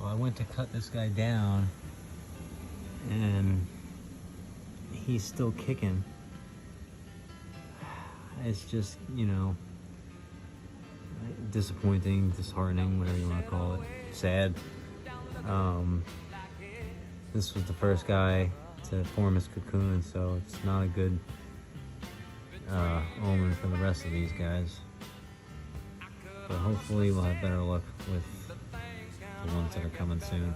Well, I went to cut this guy down and he's still kicking. It's just, you know, disappointing, disheartening, whatever you want to call it. Sad. This was the first guy to form his cocoon, so it's not a good omen for the rest of these guys. But hopefully we'll have better luck with the ones that are coming soon.